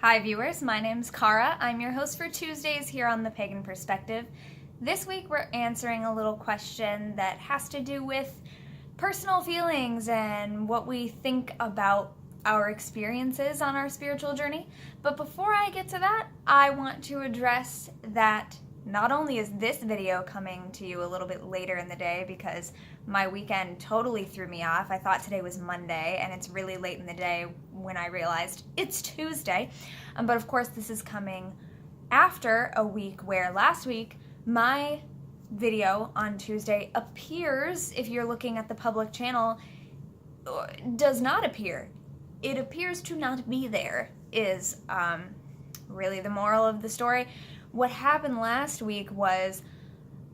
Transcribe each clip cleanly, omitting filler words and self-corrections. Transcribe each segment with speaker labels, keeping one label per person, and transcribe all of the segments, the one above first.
Speaker 1: Hi viewers, my name's Cara. I'm your host for Tuesdays here on the Pagan Perspective. This week we're answering a little question that has to do with personal feelings and what we think about our experiences on our spiritual journey. But before I get to that, I want to address that not only is this video coming to you a little bit later in the day because my weekend totally threw me off. I thought today was Monday and it's really late in the day when I realized it's Tuesday. But of course this is coming after a week where last week my video on Tuesday appears, if you're looking at the public channel, does not appear. It appears to not be there is really the moral of the story. What happened last week was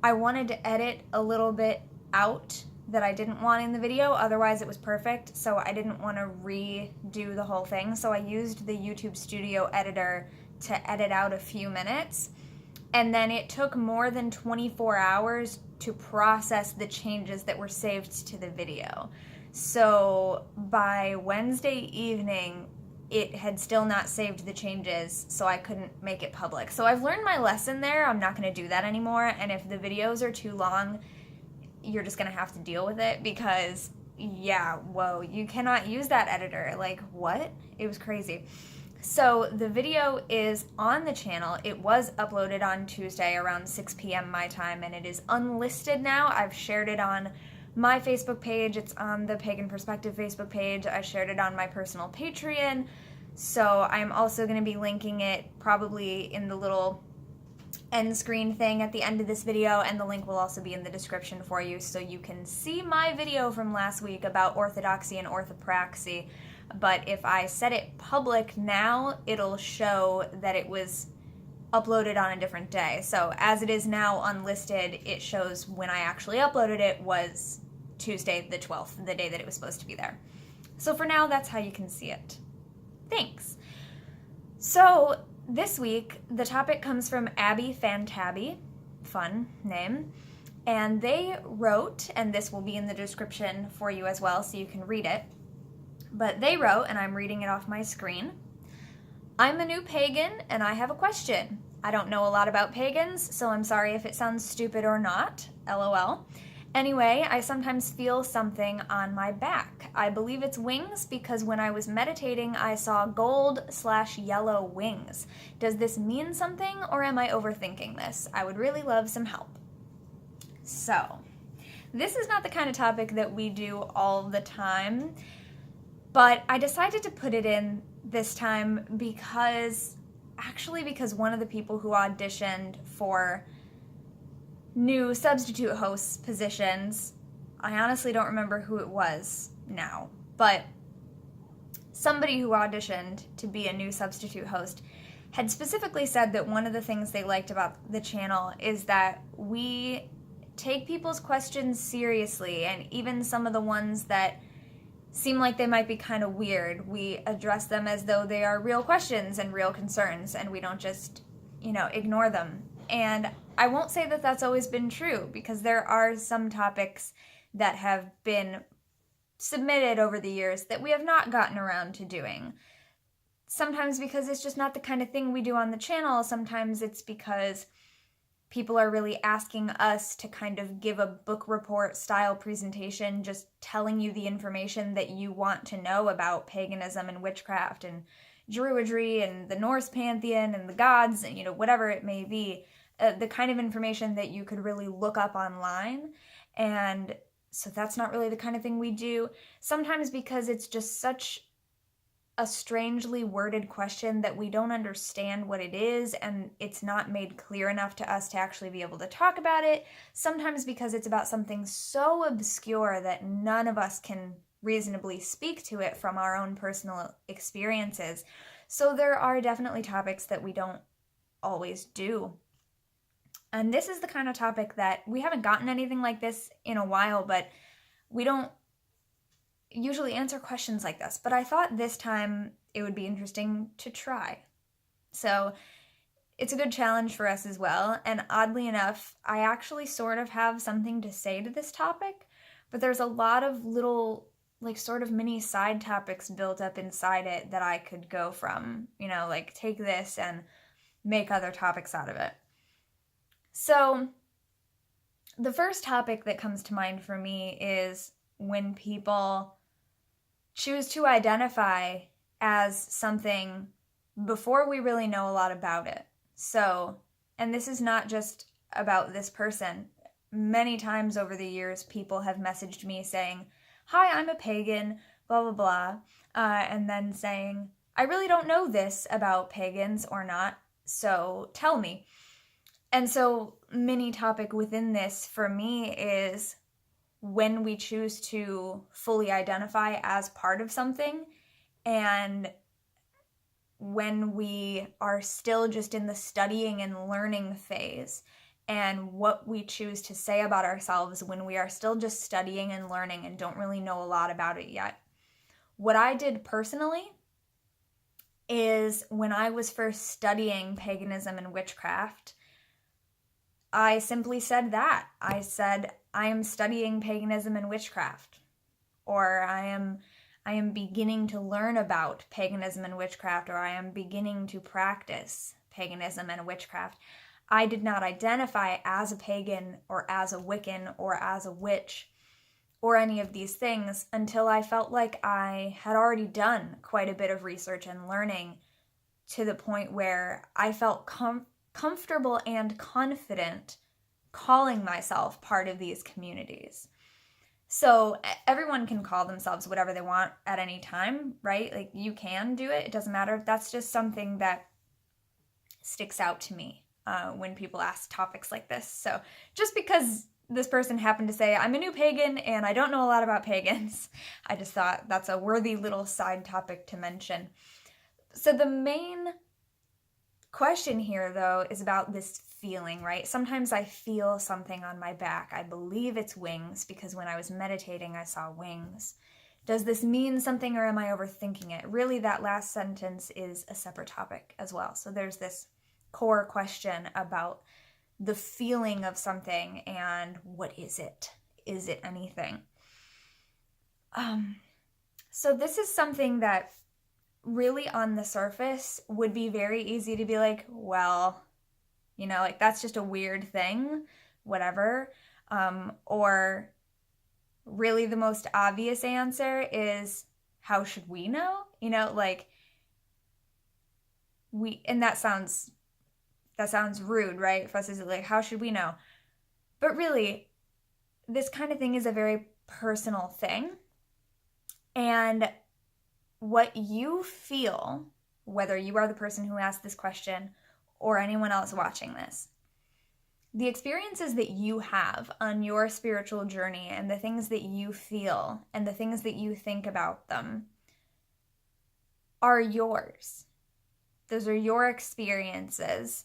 Speaker 1: I wanted to edit a little bit out that I didn't want in the video, otherwise it was perfect, so I didn't want to redo the whole thing, so I used the YouTube Studio editor to edit out a few minutes, and then it took more than 24 hours to process the changes that were saved to the video. So by Wednesday evening, it had still not saved the changes, so I couldn't make it public. So I've learned my lesson there. I'm not going to do that anymore, and if the videos are too long, you're just going to have to deal with it because, yeah, whoa, you cannot use that editor. Like, what? It was crazy. So the video is on the channel. It was uploaded on Tuesday around 6 p.m. my time, and it is unlisted now. I've shared it on my Facebook page. It's on the Pagan Perspective Facebook page. I shared it on my personal Patreon. So I'm also going to be linking it probably in the little end screen thing at the end of this video, and the link will also be in the description for you so you can see my video from last week about Orthodoxy and Orthopraxy. But if I set it public now, it'll show that it was uploaded on a different day. So as it is now unlisted, it shows when I actually uploaded it was Tuesday the 12th, the day that it was supposed to be there. So for now, that's how you can see it. Thanks. So this week, the topic comes from Abby Fantabby, fun name, and they wrote, and this will be in the description for you as well so you can read it, but they wrote, and I'm reading it off my screen, "I'm a new pagan and I have a question. I don't know a lot about pagans, so I'm sorry if it sounds stupid or not, LOL. Anyway, I sometimes feel something on my back. I believe it's wings because when I was meditating, I saw gold/yellow wings. Does this mean something or am I overthinking this? I would really love some help." So, this is not the kind of topic that we do all the time, but I decided to put it in this time because one of the people who auditioned for new substitute host positions, I honestly don't remember who it was now, but somebody who auditioned to be a new substitute host had specifically said that one of the things they liked about the channel is that we take people's questions seriously, and even some of the ones that seem like they might be kind of weird, we address them as though they are real questions and real concerns, and we don't just, ignore them. And I won't say that that's always been true, because there are some topics that have been submitted over the years that we have not gotten around to doing. Sometimes because it's just not the kind of thing we do on the channel. Sometimes it's because people are really asking us to kind of give a book report style presentation, just telling you the information that you want to know about paganism and witchcraft and Druidry and the Norse pantheon and the gods and, whatever it may be. The kind of information that you could really look up online. And so that's not really the kind of thing we do. Sometimes because it's just such a strangely worded question that we don't understand what it is, and it's not made clear enough to us to actually be able to talk about it. Sometimes because it's about something so obscure that none of us can reasonably speak to it from our own personal experiences. So there are definitely topics that we don't always do. And this is the kind of topic that we haven't gotten anything like this in a while, but we don't usually answer questions like this. But I thought this time it would be interesting to try. So it's a good challenge for us as well. And oddly enough, I actually sort of have something to say to this topic, but there's a lot of little like sort of mini side topics built up inside it that I could go from, like take this and make other topics out of it. So the first topic that comes to mind for me is when people choose to identify as something before we really know a lot about it. So, and this is not just about this person. Many times over the years, people have messaged me saying, "Hi, I'm a pagan, blah, blah, blah," and then saying, "I really don't know this about pagans or not, so tell me." And so, mini topic within this for me is when we choose to fully identify as part of something, and when we are still just in the studying and learning phase, and what we choose to say about ourselves when we are still just studying and learning and don't really know a lot about it yet. What I did personally is when I was first studying paganism and witchcraft, I simply said that. I said, I am studying paganism and witchcraft, or I am beginning to learn about paganism and witchcraft, or I am beginning to practice paganism and witchcraft. I did not identify as a pagan or as a Wiccan or as a witch or any of these things until I felt like I had already done quite a bit of research and learning to the point where I felt comfortable and confident calling myself part of these communities. So everyone can call themselves whatever they want at any time, right? Like you can do it. It doesn't matter. That's just something that sticks out to me when people ask topics like this. So just because this person happened to say, I'm a new pagan and I don't know a lot about pagans, I just thought that's a worthy little side topic to mention. So the main question here, though, is about this feeling, right? Sometimes I feel something on my back. I believe it's wings because when I was meditating, I saw wings. Does this mean something or am I overthinking it? Really, that last sentence is a separate topic as well. So there's this core question about the feeling of something and what is it? Is it anything? So this is something that really on the surface would be very easy to be like, well, like that's just a weird thing, whatever. Or really the most obvious answer is, how should we know? And that sounds rude, right? For us is like, how should we know? But really, this kind of thing is a very personal thing. And what you feel, whether you are the person who asked this question or anyone else watching this, the experiences that you have on your spiritual journey and the things that you feel and the things that you think about them are yours. Those are your experiences.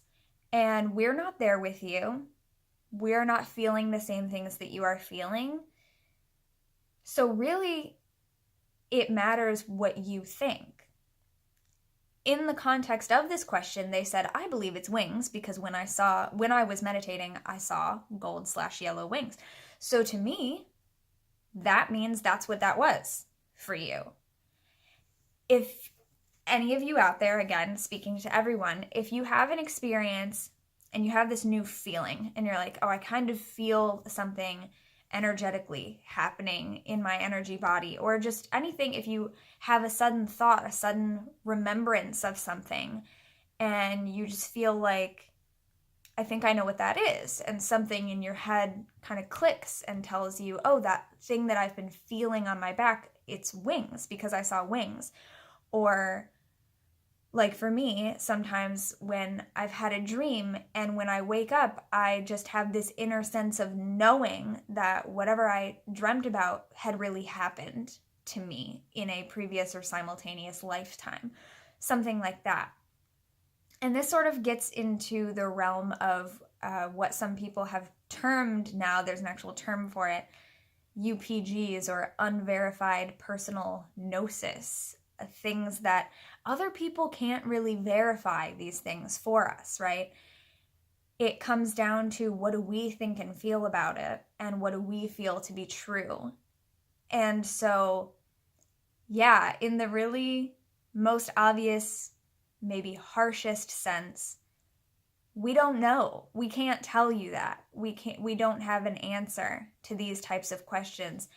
Speaker 1: And we're not there with you. We're not feeling the same things that you are feeling. So really, it matters what you think. In the context of this question, they said, I believe it's wings because when I was meditating, I saw gold/yellow wings. So to me, that means that's what that was for you. If any of you out there, again, speaking to everyone, if you have an experience and you have this new feeling and you're like, oh, I kind of feel something energetically happening in my energy body, or just anything, if you have a sudden thought, a sudden remembrance of something, and you just feel like, I think I know what that is, and something in your head kind of clicks and tells you, oh, that thing that I've been feeling on my back, it's wings because I saw wings. Or like for me, sometimes when I've had a dream and when I wake up, I just have this inner sense of knowing that whatever I dreamt about had really happened to me in a previous or simultaneous lifetime. Something like that. And this sort of gets into the realm of what some people have termed now, there's an actual term for it, UPGs, or unverified personal gnosis. Things that other people can't really verify these things for us, right? It comes down to what do we think and feel about it, and what do we feel to be true. And so yeah, in the really most obvious, maybe harshest sense, we don't know. We can't tell you that. We don't have an answer to these types of questions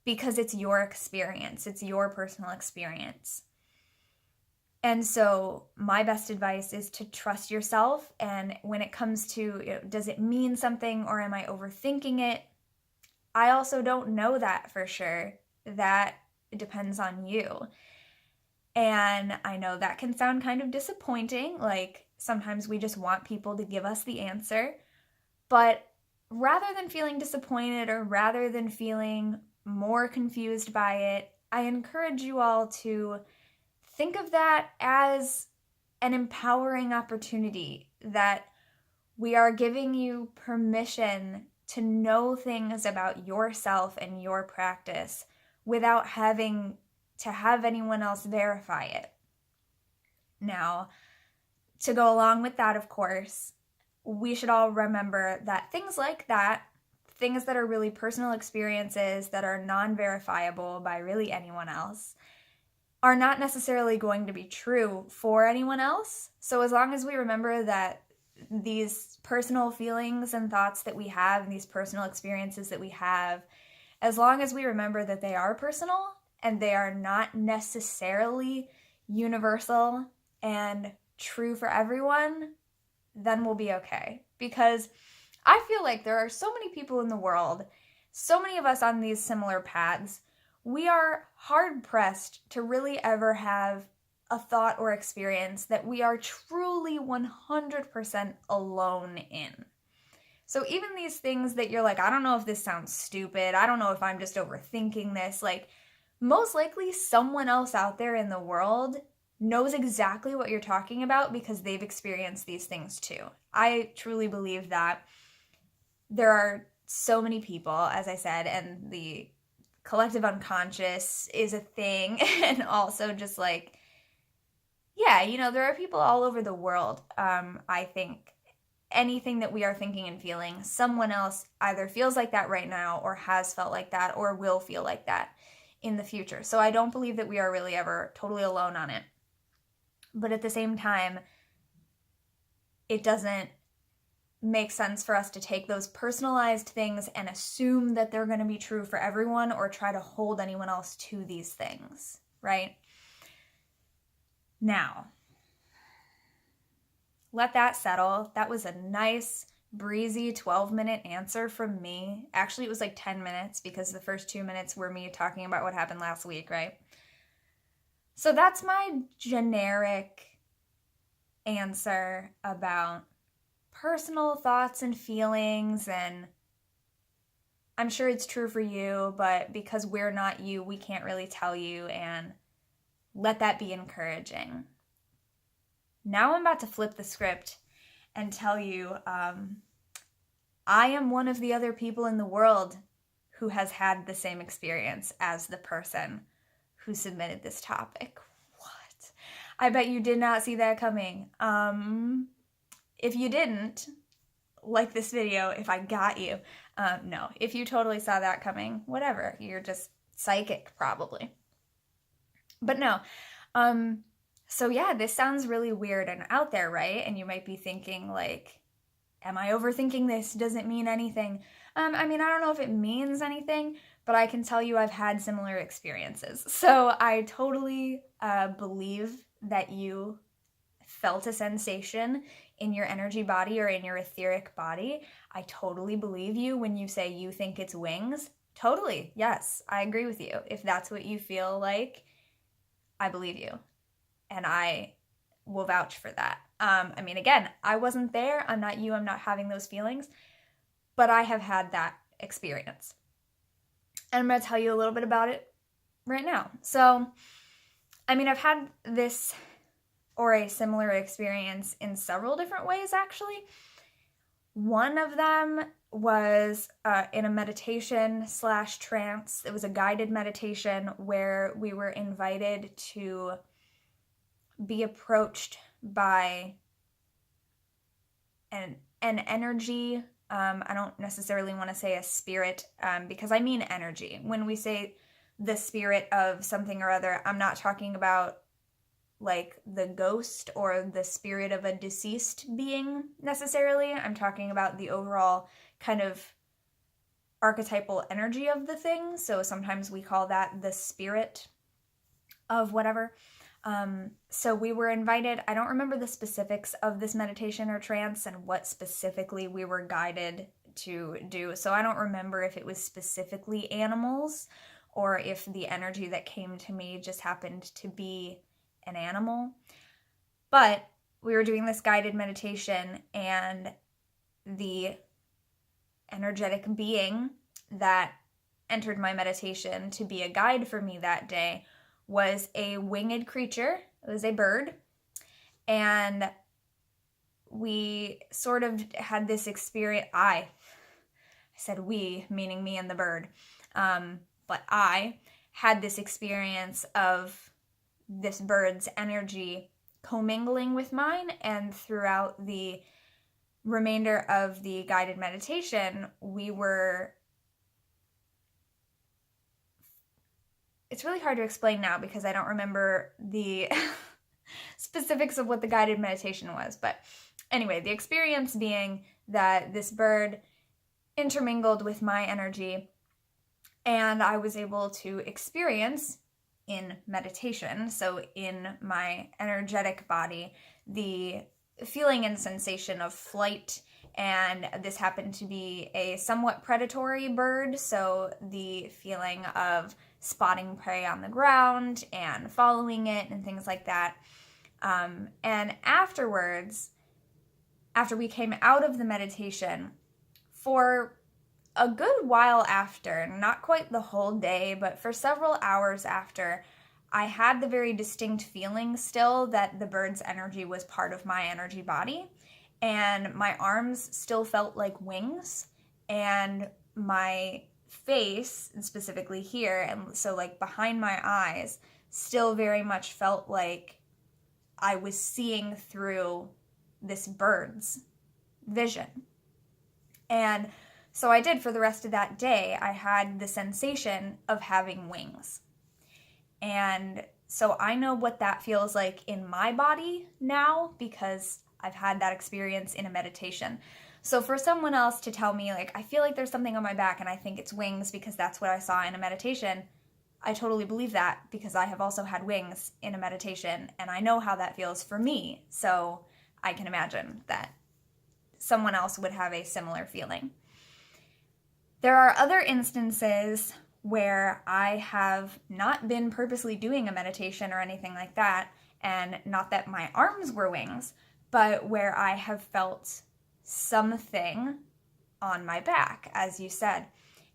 Speaker 1: because it's your experience. It's your personal experience. And so my best advice is to trust yourself. And when it comes to, does it mean something or am I overthinking it? I also don't know that for sure. That depends on you. And I know that can sound kind of disappointing. Like sometimes we just want people to give us the answer. But rather than feeling disappointed or rather than feeling more confused by it, I encourage you all to think of that as an empowering opportunity, that we are giving you permission to know things about yourself and your practice without having to have anyone else verify it. Now, to go along with that, of course, we should all remember that things like that, things that are really personal experiences that are non-verifiable by really anyone else, are not necessarily going to be true for anyone else. So as long as we remember that these personal feelings and thoughts that we have and these personal experiences that we have, as long as we remember that they are personal and they are not necessarily universal and true for everyone, then we'll be okay. Because I feel like there are so many people in the world, so many of us on these similar paths, we are hard-pressed to really ever have a thought or experience that we are truly 100% alone in. So even these things that you're like, I don't know if this sounds stupid, I don't know if I'm just overthinking this, like, most likely someone else out there in the world knows exactly what you're talking about because they've experienced these things too. I truly believe that there are so many people, as I said, and the collective unconscious is a thing, and also just like, yeah, there are people all over the world. I think anything that we are thinking and feeling, someone else either feels like that right now or has felt like that or will feel like that in the future. So I don't believe that we are really ever totally alone on it. But at the same time, it doesn't make sense for us to take those personalized things and assume that they're going to be true for everyone or try to hold anyone else to these things, right? Now, let that settle. That was a nice, breezy 12-minute answer from me. Actually, it was like 10 minutes because the first 2 minutes were me talking about what happened last week, right? So that's my generic answer about personal thoughts and feelings, and I'm sure it's true for you, but because we're not you, we can't really tell you, and let that be encouraging. Now I'm about to flip the script and tell you I am one of the other people in the world who has had the same experience as the person who submitted this topic. What? I bet you did not see that coming. If you didn't, like this video if I got you. No, if you totally saw that coming, whatever. You're just psychic, probably. But no. So yeah, this sounds really weird and out there, right? And you might be thinking like, am I overthinking this? Does it mean anything? I don't know if it means anything, but I can tell you I've had similar experiences. So I totally believe that you felt a sensation in your energy body or in your etheric body. I totally believe you when you say you think it's wings. Totally, yes, I agree with you. If that's what you feel like, I believe you. And I will vouch for that. Again, I wasn't there. I'm not you. I'm not having those feelings. But I have had that experience. And I'm going to tell you a little bit about it right now. So, I've had this or a similar experience in several different ways, actually. One of them was in a meditation / trance. It was a guided meditation where we were invited to be approached by an energy. I don't necessarily want to say a spirit because I mean energy. When we say the spirit of something or other. I'm not talking about like the ghost or the spirit of a deceased being necessarily. I'm talking about the overall kind of archetypal energy of the thing. So sometimes we call that the spirit of whatever. So we were invited. I don't remember the specifics of this meditation or trance and what specifically we were guided to do. So I don't remember if it was specifically animals or if the energy that came to me just happened to be an animal. But we were doing this guided meditation, and the energetic being that entered my meditation to be a guide for me that day was a winged creature. It was a bird. And we sort of had this experience. I said we, meaning me and the bird. But I had this experience of this bird's energy commingling with mine, and throughout the remainder of the guided meditation, it's really hard to explain now because I don't remember the specifics of what the guided meditation was. But anyway, the experience being that this bird intermingled with my energy, and I was able to experience in meditation, so in my energetic body, the feeling and sensation of flight. And this happened to be a somewhat predatory bird, so the feeling of spotting prey on the ground and following it and things like that. And afterwards, after we came out of the meditation, for a good while after, not quite the whole day, but for several hours after, I had the very distinct feeling still that the bird's energy was part of my energy body, and my arms still felt like wings, and my face, and specifically here, and so like behind my eyes, still very much felt like I was seeing through this bird's vision. And so I did for the rest of that day. I had the sensation of having wings. And so I know what that feels like in my body now because I've had that experience in a meditation. So for someone else to tell me, like, I feel like there's something on my back and I think it's wings because that's what I saw in a meditation, I totally believe that because I have also had wings in a meditation and I know how that feels for me. So I can imagine that someone else would have a similar feeling. There are other instances where I have not been purposely doing a meditation or anything like that, and not that my arms were wings, but where I have felt something on my back, as you said.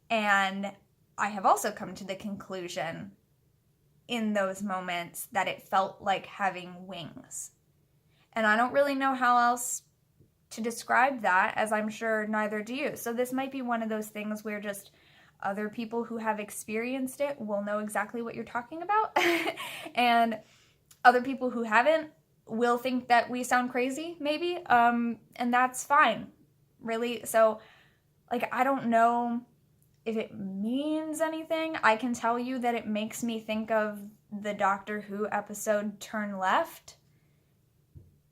Speaker 1: And I have also come to the conclusion in those moments that it felt like having wings. And I don't really know how else to describe that, as I'm sure neither do you. So this might be one of those things where just other people who have experienced it will know exactly what you're talking about. And other people who haven't will think that we sound crazy, maybe. And that's fine, really. So, like, I don't know if it means anything. I can tell you that it makes me think of the Doctor Who episode Turn Left.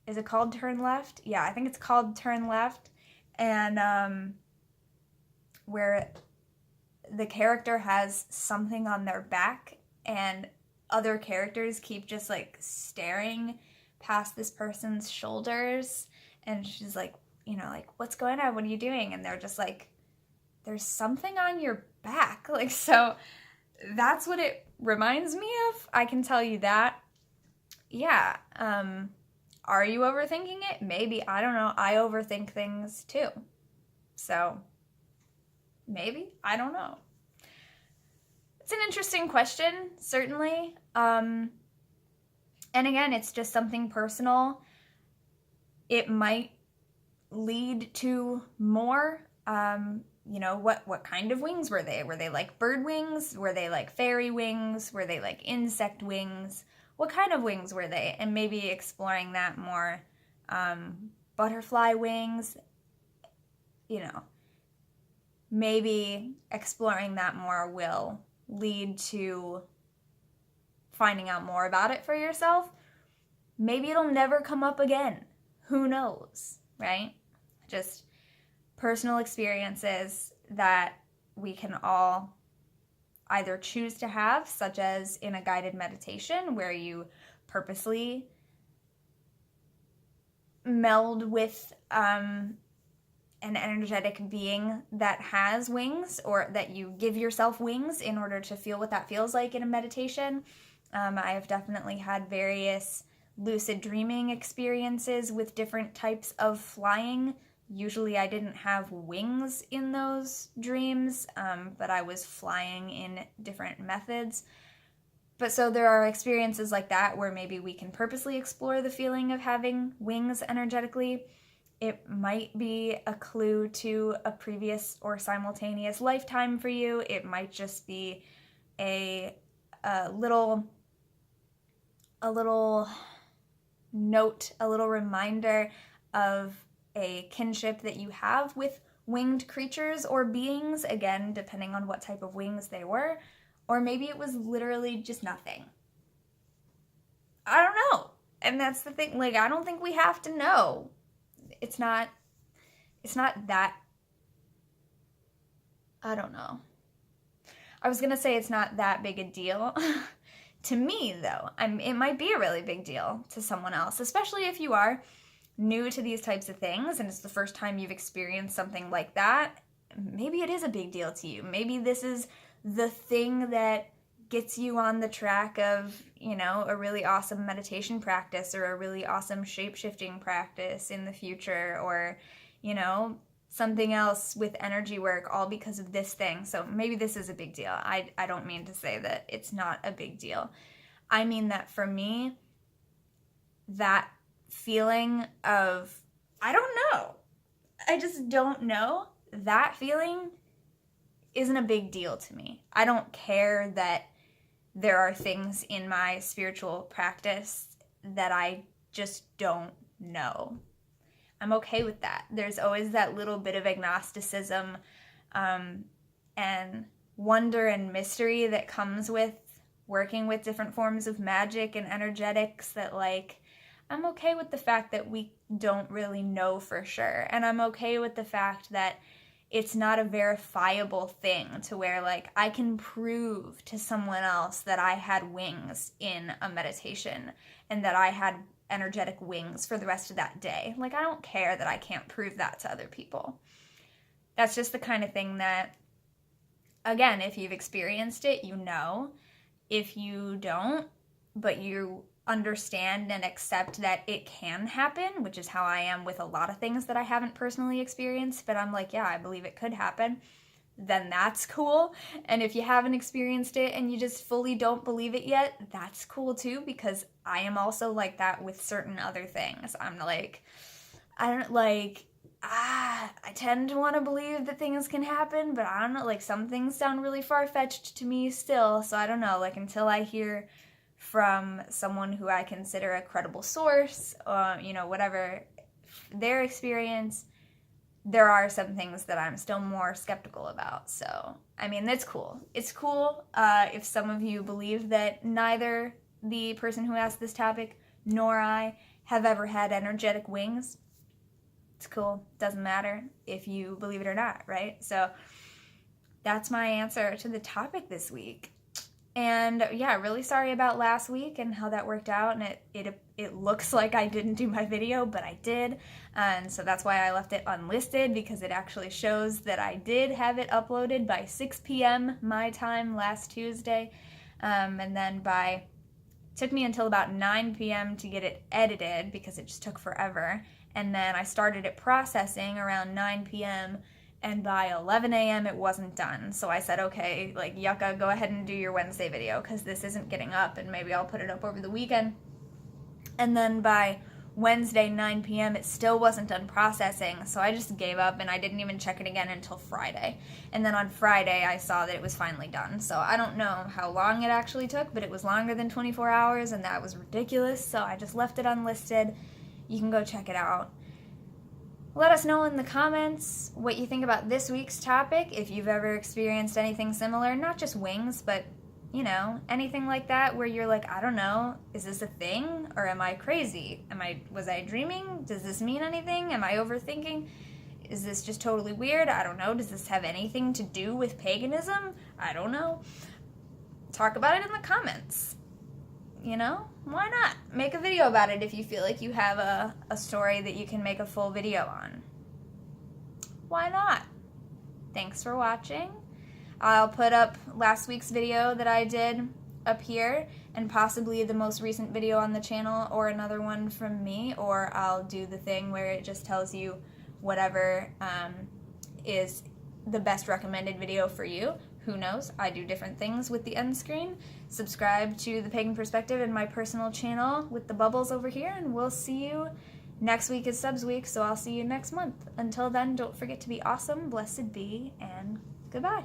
Speaker 1: Is it called Turn Left? Yeah, I think it's called Turn Left. And where the character has something on their back and other characters keep just like staring past this person's shoulders, and she's like, you know, like, what's going on? What are you doing? And they're just like, there's something on your back. Like, so that's what it reminds me of. I can tell you that. Yeah. Are you overthinking it? Maybe. I don't know. I overthink things too. So maybe. I don't know. It's an interesting question, certainly. And again, it's just something personal. It might lead to more. You know, what kind of wings were they? Were they like bird wings? Were they like fairy wings? Were they like insect wings? What kind of wings were they? And maybe exploring that more. Butterfly wings, you know, maybe exploring that more will lead to finding out more about it for yourself. Maybe it'll never come up again. Who knows, right? Just personal experiences that we can all either choose to have, such as in a guided meditation where you purposely meld with an energetic being that has wings, or that you give yourself wings in order to feel what that feels like in a meditation. I have definitely had various lucid dreaming experiences with different types of flying. Usually I didn't have wings in those dreams, but I was flying in different methods. But so there are experiences like that where maybe we can purposely explore the feeling of having wings energetically. It might be a clue to a previous or simultaneous lifetime for you. It might just be a little note, a little reminder of a kinship that you have with winged creatures or beings, again, depending on what type of wings they were. Or maybe it was literally just nothing. I don't know. And that's the thing, like, I don't think we have to know. It's not that, I don't know. I was gonna say it's not that big a deal. To me, though, it might be a really big deal to someone else, especially if you are new to these types of things and it's the first time you've experienced something like that. Maybe it is a big deal to you. Maybe this is the thing that gets you on the track of, a really awesome meditation practice or a really awesome shape-shifting practice in the future, or, something else with energy work, all because of this thing. So maybe this is a big deal. I don't mean to say that it's not a big deal. I mean that for me, that feeling of, I don't know, I just don't know, that feeling isn't a big deal to me. I don't care that there are things in my spiritual practice that I just don't know. I'm okay with that. There's always that little bit of agnosticism and wonder and mystery that comes with working with different forms of magic and energetics, that, like, I'm okay with the fact that we don't really know for sure. And I'm okay with the fact that it's not a verifiable thing to where, like, I can prove to someone else that I had wings in a meditation and that I had energetic wings for the rest of that day. Like, I don't care that I can't prove that to other people. That's just the kind of thing that, again, if you've experienced it, you know. If you don't, but you understand and accept that it can happen, which is how I am with a lot of things that I haven't personally experienced, but I'm like, yeah, I believe it could happen, then that's cool. And if you haven't experienced it and you just fully don't believe it yet, that's cool too, because I am also like that with certain other things. I'm like, I tend to want to believe that things can happen, but I don't know, like, some things sound really far-fetched to me still, so I don't know, like, until I hear from someone who I consider a credible source, whatever their experience, there are some things that I'm still more skeptical about. So, I mean, that's cool. It's cool if some of you believe that neither the person who asked this topic nor I have ever had energetic wings. It's cool. Doesn't matter if you believe it or not, right? So that's my answer to the topic this week. And yeah, really sorry about last week and how that worked out, and it looks like I didn't do my video, but I did, and so that's why I left it unlisted, because it actually shows that I did have it uploaded by 6 p.m. my time last Tuesday, and then took me until about 9 p.m. to get it edited, because it just took forever, and then I started it processing around 9 p.m., and by 11 a.m. it wasn't done. So I said, okay, like, yucca, go ahead and do your Wednesday video, because this isn't getting up, and maybe I'll put it up over the weekend. And then by Wednesday, 9 p.m., it still wasn't done processing, so I just gave up, and I didn't even check it again until Friday. And then on Friday, I saw that it was finally done. So I don't know how long it actually took, but it was longer than 24 hours, and that was ridiculous, so I just left it unlisted. You can go check it out. Let us know in the comments what you think about this week's topic, if you've ever experienced anything similar, not just wings, but, you know, anything like that where you're like, I don't know, is this a thing or am I crazy? Was I dreaming? Does this mean anything? Am I overthinking? Is this just totally weird? I don't know. Does this have anything to do with paganism? I don't know. Talk about it in the comments. You know? Why not? Make a video about it if you feel like you have a story that you can make a full video on. Why not? Thanks for watching. I'll put up last week's video that I did up here, and possibly the most recent video on the channel, or another one from me, or I'll do the thing where it just tells you whatever is the best recommended video for you. Who knows? I do different things with the end screen. Subscribe to The Pagan Perspective in my personal channel with the bubbles over here, and we'll see you. Next week is subs week, so I'll see you next month. Until then, don't forget to be awesome, blessed be, and goodbye.